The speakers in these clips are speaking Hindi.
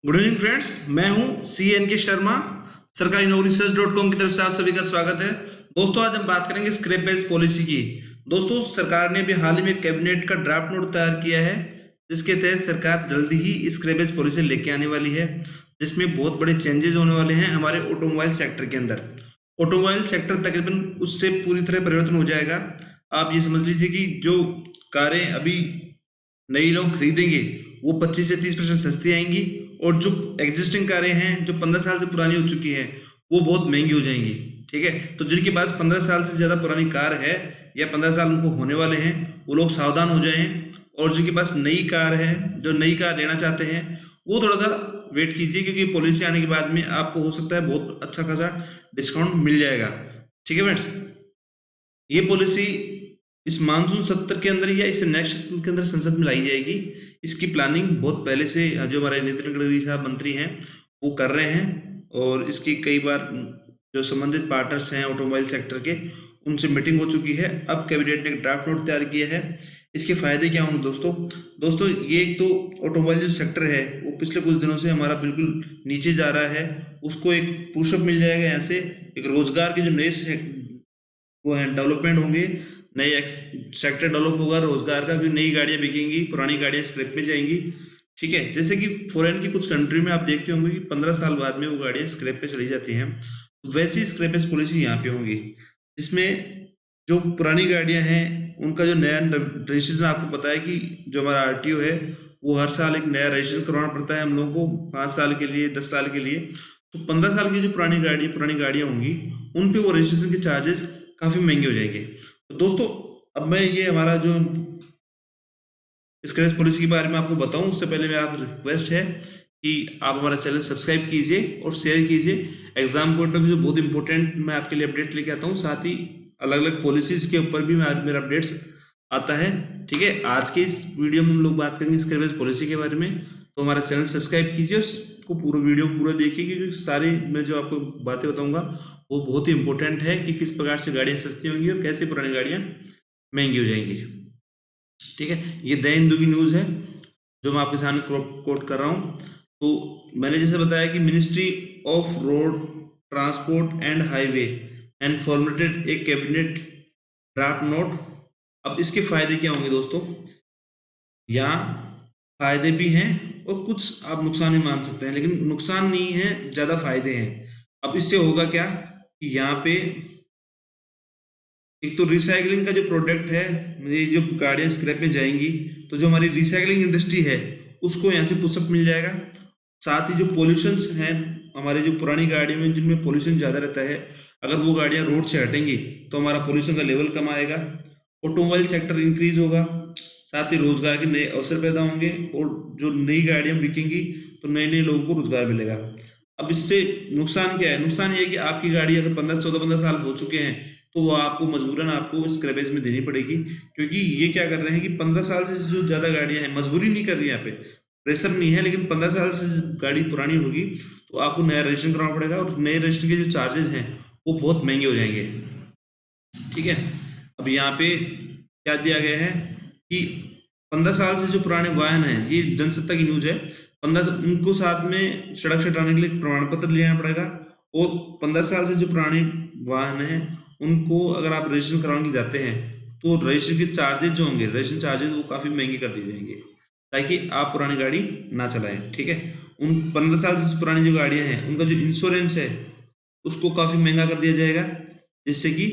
गुड इवनिंग फ्रेंड्स, मैं हूं CNK शर्मा। सरकारी नौकरी सर्च.com की तरफ से आप सभी का स्वागत है। दोस्तों, आज हम बात करेंगे स्क्रैप बेस पॉलिसी की। दोस्तों, सरकार ने अभी हाल ही में कैबिनेट का ड्राफ्ट नोट तैयार किया है, जिसके तहत सरकार जल्दी ही स्क्रैप बेस पॉलिसी लेके आने वाली है, जिसमें बहुत बड़े चेंजेस होने वाले हैं हमारे ऑटोमोबाइल सेक्टर के अंदर। ऑटोमोबाइल सेक्टर तकरीबन उससे पूरी तरह परिवर्तन हो जाएगा। आप ये समझ लीजिए कि जो कारें अभी नई लोग खरीदेंगे वो 25 से 30% सस्ती आएंगी, और जो एग्जिस्टिंग कारें हैं जो 15 साल से पुरानी हो चुकी हैं वो बहुत महंगी हो जाएंगी। ठीक है, तो जिनके पास 15 साल से ज़्यादा पुरानी कार है या 15 साल उनको होने वाले हैं, वो लोग सावधान हो जाएं। और जिनके पास नई कार है, जो नई कार लेना चाहते हैं, वो थोड़ा सा वेट कीजिए, क्योंकि पॉलिसी आने के बाद में आपको हो सकता है बहुत अच्छा खासा डिस्काउंट मिल जाएगा। ठीक है फ्रेंड्स, ये पॉलिसी इस मानसून सत्र के अंदर या इससे नेक्स्ट सत्र के अंदर संसद में लाई जाएगी। इसकी प्लानिंग बहुत पहले से जो हमारे नितिन गडकरी साहब मंत्री हैं वो कर रहे हैं, और इसकी कई बार जो संबंधित पार्टनर्स हैं ऑटोमोबाइल सेक्टर के, उनसे मीटिंग हो चुकी है। अब कैबिनेट ने एक ड्राफ्ट नोट तैयार किया है। इसके फायदे क्या होंगे दोस्तों, ये एक तो ऑटोमोबाइल जो सेक्टर है वो पिछले कुछ दिनों से हमारा बिल्कुल नीचे जा रहा है, उसको एक पुशअप मिल जाएगा। यहाँ से एक रोजगार के जो नए वो हैं डेवलपमेंट होंगे, नए सेक्टर डेवलप होगा रोजगार का, क्योंकि नई गाड़ियां बिकेंगी, पुरानी गाड़ियां स्क्रैप में जाएंगी। ठीक है, जैसे कि फॉरेन की कुछ कंट्री में आप देखते होंगे कि 15 साल बाद में वो गाड़ियां स्क्रैप पे चली जाती हैं, वैसी स्क्रैपेज पॉलिसी यहाँ पे होगी, जिसमें जो पुरानी गाड़ियां हैं उनका जो नया रजिस्ट्रेशन, आपको पता है कि जो हमारा RTO है वो हर साल एक नया रजिस्ट्रेशन करवाना पड़ता है हम लोगों को, 5 साल के लिए, 10 साल के लिए। तो 15 साल की जो पुरानी गाड़ियां होंगी उन पे वो रजिस्ट्रेशन के चार्जेस काफ़ी महंगे हो जाएंगे। तो दोस्तों, अब मैं ये हमारा जो स्क्रैच पॉलिसी के बारे में आपको बताऊं, उससे पहले मेरा आप रिक्वेस्ट है कि आप हमारा चैनल सब्सक्राइब कीजिए और शेयर कीजिए। एग्जाम पॉइंट ऑफ व्यू बहुत इंपॉर्टेंट मैं आपके लिए अपडेट लेके आता हूं, साथ ही अलग अलग पॉलिसीज के ऊपर भी मेरा अपडेट्स आता है। ठीक है, आज के इस वीडियो में हम लोग बात करेंगे स्क्रैच पॉलिसी के बारे में। तो हमारा चैनल सब्सक्राइब कीजिए, उसको पूरा वीडियो पूरा देखिए, क्योंकि सारी मैं जो आपको बातें बताऊंगा वो बहुत ही इंपॉर्टेंट है कि किस प्रकार से गाड़ियाँ सस्ती होंगी और कैसे पुरानी गाड़ियाँ महंगी हो जाएंगी। ठीक है, ये द हिंदू की न्यूज़ है जो मैं आपके सामने कोट कर रहा हूँ। तो मैंने जैसे बताया कि ministry of road transport and highway and formulated A cabinet draft note. अब इसके फायदे क्या होंगे दोस्तों, यहाँ फायदे भी हैं और कुछ आप नुकसान ही मान सकते हैं, लेकिन नुकसान नहीं है, ज़्यादा फायदे हैं। अब इससे होगा क्या कि यहाँ पे एक तो रिसाइकलिंग का जो प्रोडक्ट है, ये जो गाड़ियाँ स्क्रैप में जाएंगी तो जो हमारी रिसाइकलिंग इंडस्ट्री है उसको यहाँ से पुशअप मिल जाएगा। साथ ही जो पॉल्यूशंस हैं हमारे जो पुरानी गाड़ियों में जिनमें पॉल्यूशन ज़्यादा रहता है, अगर वो गाड़ियाँ रोड से हटेंगी तो हमारा पॉल्यूशन का लेवल कम आएगा, ऑटोमोबाइल सेक्टर इंक्रीज होगा, साथ ही रोजगार के नए अवसर पैदा होंगे, और जो नई गाड़ियाँ बिकेंगी तो नए नए लोगों को रोजगार मिलेगा। अब इससे नुकसान क्या है, नुकसान ये है कि आपकी गाड़ी अगर 15 साल हो चुके हैं तो वो आपको मजबूरन आपको स्क्रैपेज में देनी पड़ेगी, क्योंकि ये क्या कर रहे हैं कि 15 साल से जो ज़्यादा गाड़ियां हैं, मजबूरी नहीं कर रही, यहाँ पे प्रेशर नहीं है, लेकिन 15 साल से गाड़ी पुरानी होगी तो आपको नया रजिस्ट्रेशन कराना पड़ेगा, और नए रजिस्ट्रेशन के जो चार्जेस हैं वो बहुत महंगे हो जाएंगे। ठीक है, अब यहाँ पे क्या दिया गया है कि 15 साल से जो पुराने वाहन हैं, ये जनसत्ता की न्यूज है, 15 उनको साथ में सड़क से हटाने के लिए प्रमाण पत्र लेना पड़ेगा, और 15 साल से जो पुराने वाहन हैं उनको अगर आप रजिस्ट्रेशन कराने जाते हैं तो रजिस्ट्रेशन के चार्जेस जो होंगे, रजिस्ट्रेशन चार्जेस वो काफ़ी महंगे कर दिए जाएंगे, ताकि आप पुरानी गाड़ी ना चलाएं। ठीक है, उन 15 साल से पुरानी जो गाड़ियां हैं उनका जो इंश्योरेंस है उसको काफ़ी महंगा कर दिया जाएगा, जिससे कि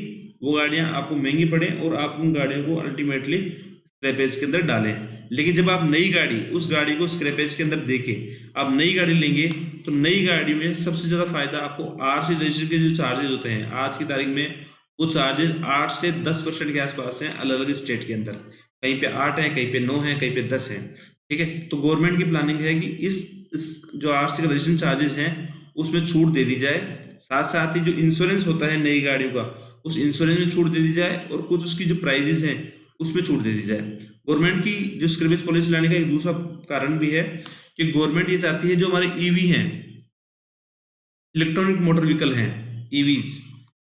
वो गाड़ियां आपको महंगी पड़े और आप उन गाड़ियों को अल्टीमेटली स्क्रैपेज के अंदर डालें। लेकिन जब आप नई गाड़ी, उस गाड़ी को स्क्रैपेज के अंदर देके आप नई गाड़ी लेंगे तो नई गाड़ी में सबसे ज़्यादा फायदा आपको RC रजिस्ट्रेशन के जो चार्जेस होते हैं आज की तारीख में, वो चार्जेस 8 से 10% के आसपास हैं अलग अलग स्टेट के अंदर। कहीं पे 8 है, कहीं पे 9 है, कहीं पे 10 है। ठीक है, तो गवर्नमेंट की प्लानिंग है कि इस जो RC का रजिस्ट्रेशन चार्जेस हैं उसमें छूट दे दी जाए, साथ साथ ही जो इंश्योरेंस होता है नई गाड़ियों का उस इंश्योरेंस में छूट दे दी जाए, और कुछ उसकी जो प्राइजेस हैं उसमें छूट दे दी जाए। गवर्नमेंट की जो स्क्रैपेज पॉलिसी लाने का एक दूसरा कारण भी है कि गवर्नमेंट ये चाहती है जो हमारे EV हैं, इलेक्ट्रॉनिक मोटर व्हीकल हैं, EVs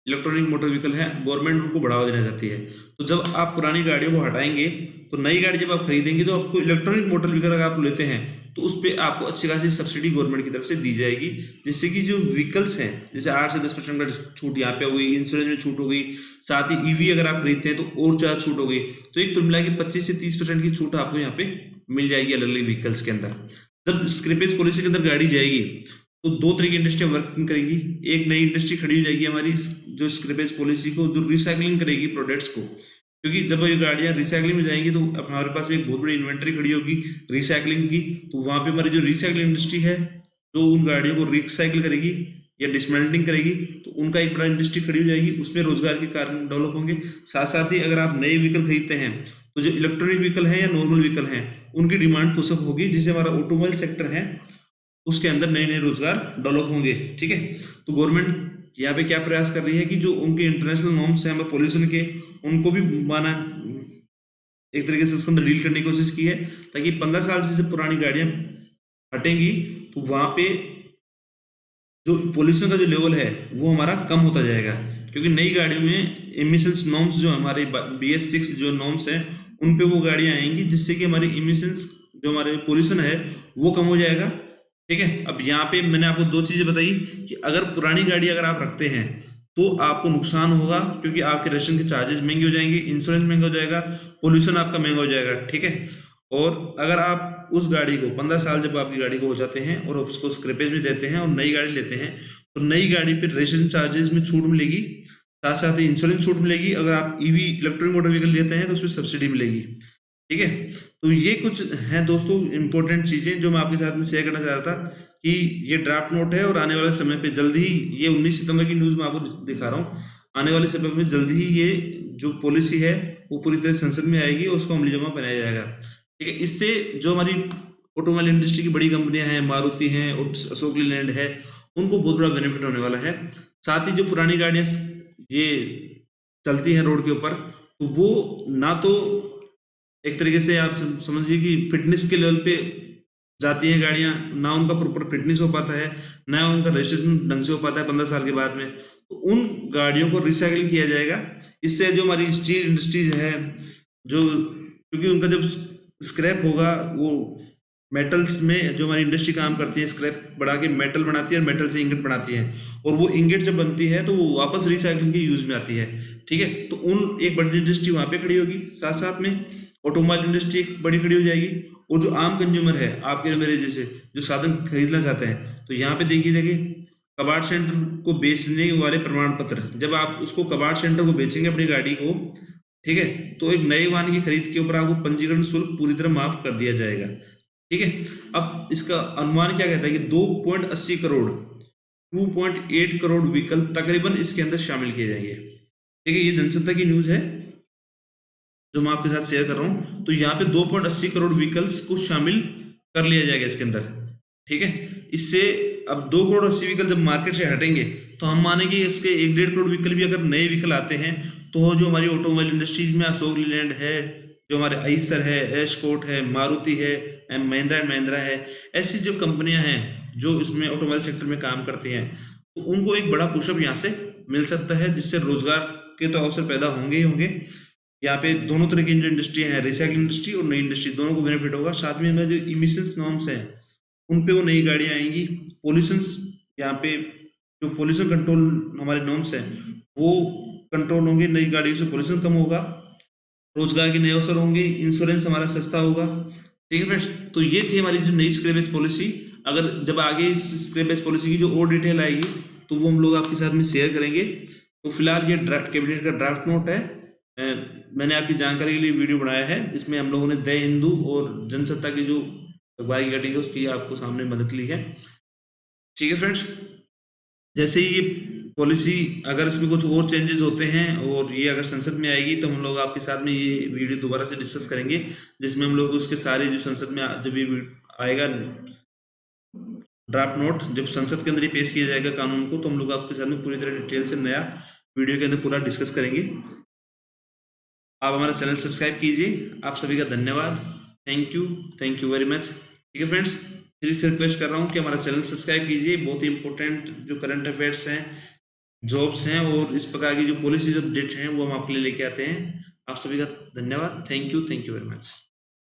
इलेक्ट्रॉनिक मोटर व्हीकल है, गवर्नमेंट उनको बढ़ावा देना चाहती है। तो जब आप पुरानी गाड़ियों को हटाएंगे तो नई गाड़ी जब आप खरीदेंगे तो आपको इलेक्ट्रॉनिक मोटर व्हीकल अगर आप लेते हैं तो उस पर आपको अच्छी खासी सब्सिडी गवर्नमेंट की तरफ से दी जाएगी, जिससे कि जो व्हीकल्स हैं जैसे 8 से 10% का छूट यहाँ पे हो गई, इंश्योरेंस में छूट हो गई, साथ ही ईवी अगर आप खरीदते हैं तो और ज़्यादा छूट हो गई। तो एक कुल मिला के 25 से 30% की छूट आपको यहाँ पे मिल जाएगी अलग अलग व्हीकल्स के अंदर। जब स्क्रैपेज पॉलिसी के अंदर गाड़ी जाएगी तो दो तरह की इंडस्ट्री वर्किंग करेगी। एक नई इंडस्ट्री खड़ी हो जाएगी हमारी, जो स्क्रैपेज पॉलिसी को जो रिसाइकलिंग करेगी प्रोडक्ट्स को, क्योंकि जब ये गाड़ियां रिसाइकलिंग में जाएंगी तो हमारे पास एक बहुत बड़ी इन्वेंट्री खड़ी होगी रिसाइकलिंग की। तो वहां पे हमारी जो रिसाइकलिंग इंडस्ट्री है जो उन गाड़ियों को रिसाइकिल करेगी या डिसमेंटलिंग करेगी, तो उनका एक बड़ा इंडस्ट्री खड़ी हो जाएगी, उसमें रोजगार के कारण डेवलप होंगे। साथ साथ ही अगर आप नए व्हीकल खरीदते हैं तो जो इलेक्ट्रॉनिक व्हीकल है या नॉर्मल व्हीकल है उनकी डिमांड पुशअप होगी, जिससे हमारा ऑटोमोबाइल सेक्टर है उसके अंदर नए नए रोजगार डेवलप होंगे। ठीक है, तो गवर्नमेंट यहाँ पे क्या प्रयास कर रही है कि जो उनके इंटरनेशनल नॉर्म्स हैं पॉल्यूशन के, उनको भी माना एक तरीके से उसके अंदर डील करने की कोशिश की है, ताकि 15 साल से पुरानी गाड़ियां हटेंगी तो वहां पे जो पॉल्यूशन का जो लेवल है वो हमारा कम होता जाएगा। क्योंकि नई गाड़ियों में एमिशंस नॉर्म्स जो हमारे BS6 जो नॉर्म्स हैं उन पे वो गाड़ियां आएंगी, जिससे कि हमारी एमिशंस जो हमारे पॉल्यूशन है वो कम हो जाएगा। ठीक है, अब यहाँ पे मैंने आपको दो चीजें बताई कि अगर पुरानी गाड़ी अगर आप रखते हैं तो आपको नुकसान होगा, क्योंकि आपके रजिस्ट्रेशन के चार्जेस महंगे हो जाएंगे, इंश्योरेंस महंगा हो जाएगा, पोल्यूशन आपका महंगा हो जाएगा। ठीक है, और अगर आप उस गाड़ी को 15 साल जब आपकी गाड़ी को हो जाते हैं और उसको स्क्रैपेज में देते हैं और नई गाड़ी लेते हैं तो नई गाड़ी पे रजिस्ट्रेशन चार्जेस में छूट मिलेगी, साथ साथ ही इंश्योरेंस छूट मिलेगी। अगर आप ईवी इलेक्ट्रॉनिक मोटर व्हीकल लेते हैं तो उसमें सब्सिडी मिलेगी। ठीक है, तो ये कुछ हैं दोस्तों इंपॉर्टेंट चीजें जो मैं आपके साथ में शेयर करना चाह रहा था कि ये ड्राफ्ट नोट है और आने वाले समय पे जल्दी ही ये 19 सितंबर की न्यूज में आपको दिखा रहा हूँ, आने वाले समय में जल्दी ही ये जो पॉलिसी है वो पूरी तरह संसद में आएगी और उसको अमलीजामा बनाया जाएगा। ठीक है, इससे जो हमारी ऑटोमोबाइल इंडस्ट्री की बड़ी कंपनियां हैं, मारुति हैं, अशोक लीलैंड है, उनको बहुत बड़ा बेनिफिट होने वाला है। साथ ही जो पुरानी गाड़ियां ये चलती हैं रोड के ऊपर तो वो ना तो एक तरीके से आप समझिए कि फिटनेस के लेवल पे जाती हैं गाड़ियां, ना उनका प्रॉपर फिटनेस हो पाता है, ना उनका रजिस्ट्रेशन ढंग से हो पाता है 15 साल के बाद में, तो उन गाड़ियों को रिसाइकिल किया जाएगा। इससे जो हमारी स्टील इंडस्ट्रीज है जो, क्योंकि उनका जब स्क्रैप होगा वो मेटल्स में जो हमारी इंडस्ट्री काम करती है स्क्रैप बढ़ा के मेटल बनाती है और मेटल से इंगट बनाती है, और वो इंगट जब बनती है तो वो वापस रिसाइकलिंग के यूज में आती है। ठीक है, तो उन एक बड़ी इंडस्ट्री वहां पे खड़ी होगी, साथ साथ में ऑटोमोबाइल इंडस्ट्री एक बड़ी खड़ी हो जाएगी, और जो आम कंज्यूमर है आपके मेरे जैसे जो साधन खरीदना चाहते हैं तो यहाँ पे देखिए कबाड़ सेंटर को बेचने वाले प्रमाण पत्र, जब आप उसको कबाड़ सेंटर को बेचेंगे अपनी गाड़ी को, ठीक है, तो एक नए वाहन की खरीद के ऊपर आपको पंजीकरण शुल्क पूरी तरह माफ कर दिया जाएगा। ठीक है, अब इसका अनुमान क्या कहता है कि 2.80 करोड़ 2.8 करोड़ व्हीकल तकरीबन इसके अंदर शामिल किए जाएंगे। ठीक है, ये जनसत्ता की न्यूज है जो मैं आपके साथ शेयर कर रहा हूं, तो यहाँ पे 2.80 करोड़ व्हीकल्स को शामिल कर लिया जाएगा इसके अंदर। ठीक है, इससे अब 2 करोड़ 80 व्हीकल जब मार्केट से हटेंगे तो हम मानेंगे इसके 1.5 करोड़ व्हीकल भी अगर नए व्हीकल आते हैं तो जो हमारी ऑटोमोबाइल इंडस्ट्रीज में अशोक लीलैंड है, जो हमारे आइसर है, एस्कॉर्ट है, मारुति है, महिंद्रा एंड महिंद्रा है, ऐसी जो कंपनियां हैं जो इसमें ऑटोमोबाइल सेक्टर में काम करती हैं, तो उनको एक बड़ा पुशअप यहाँ से मिल सकता है, जिससे रोजगार के तो अवसर पैदा होंगे ही होंगे। यहाँ पे दोनों तरह की जो इंडस्ट्री है, रिसाइकलिंग इंडस्ट्री और नई इंडस्ट्री, दोनों को बेनिफिट होगा। साथ में जो इमिशंस नॉर्म्स हैं उन पे वो नई गाड़ियाँ आएंगी, पॉल्यूशंस यहाँ पे जो पॉल्यूशन कंट्रोल हमारे नॉर्म्स हैं वो कंट्रोल होंगे, नई गाड़ियों से पॉल्यूशन कम होगा, रोजगार के नए अवसर होंगे, इंश्योरेंस हमारा सस्ता होगा। ठीक है फ्रेंड्स, तो ये थी हमारी जो नई स्क्रैपेज पॉलिसी। अगर जब आगे इस स्क्रैपेज पॉलिसी की जो और डिटेल आएगी तो वो हम लोग आपके साथ में शेयर करेंगे। तो फिलहाल ये कैबिनेट का ड्राफ्ट नोट है, मैंने आपकी जानकारी के लिए वीडियो बनाया है, इसमें हम लोगों ने द हिंदू और जनसत्ता की जो अखबार की कटिंग है उसकी आपको सामने मदद ली है। ठीक है फ्रेंड्स, जैसे ही ये पॉलिसी अगर इसमें कुछ और चेंजेस होते हैं और ये अगर संसद में आएगी तो हम लोग आपके साथ में ये वीडियो दोबारा से डिस्कस करेंगे, जिसमें हम लोग उसके सारे जो संसद में जब ये आएगा ड्राफ्ट नोट, जब संसद के अंदर ही पेश किया जाएगा कानून को, तो हम लोग आपके साथ में पूरी तरह डिटेल से नया वीडियो के अंदर पूरा डिस्कस करेंगे। आप हमारा चैनल सब्सक्राइब कीजिए। आप सभी का धन्यवाद, थैंक यू वेरी मच। ठीक है फ्रेंड्स, फिर रिक्वेस्ट कर रहा हूँ कि हमारा चैनल सब्सक्राइब कीजिए। बहुत ही इंपॉर्टेंट जो करंट अफेयर्स हैं, जॉब्स हैं और इस प्रकार की जो पॉलिसीज अपडेट हैं वो हम आपके लिए लेके आते हैं। आप सभी का धन्यवाद, थैंक यू वेरी मच।